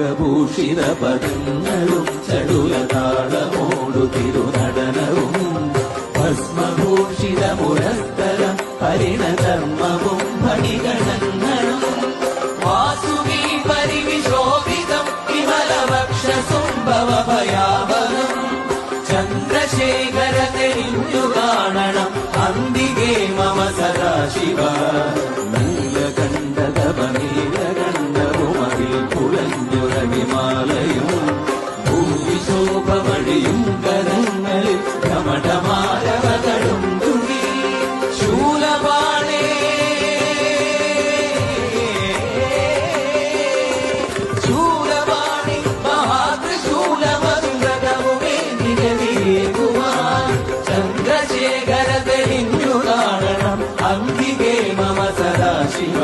നാഗഭൂഷിത പദങ്ങളും ചടുലതാളമോടു തിരുനടനവും ഭസ്മഭൂഷിത മുരസ്തരം പരിണധർമ്മവും ഫണിഗണങ്ങളും വാസുകി പരിവിശോഭിതം വിമലവക്ഷസുംഭവ ഭയാവനം ചന്ദ്രശേഖര തെളിഞ്ഞു കാണണം അന്തികേ മമ സദാശിവ നീലകണ്ഠതപനീലകണ്ഠവുമതിൽ കുളഞ്ഞുറവിമാലയും ഭൂവിശോഭമണിയും കരങ്ങളിൽ ഭ്രമടമാലവകളും തുണി ശൂലപാണേ ശൂലപാണി മഹാത്രിശൂലമന്ത്രകവുമേ നിലവിലേകുവാൻ ചന്ദ്രശേഖര തെളിഞ്ഞു കാണണം അംബികേ മമ സദാശിവ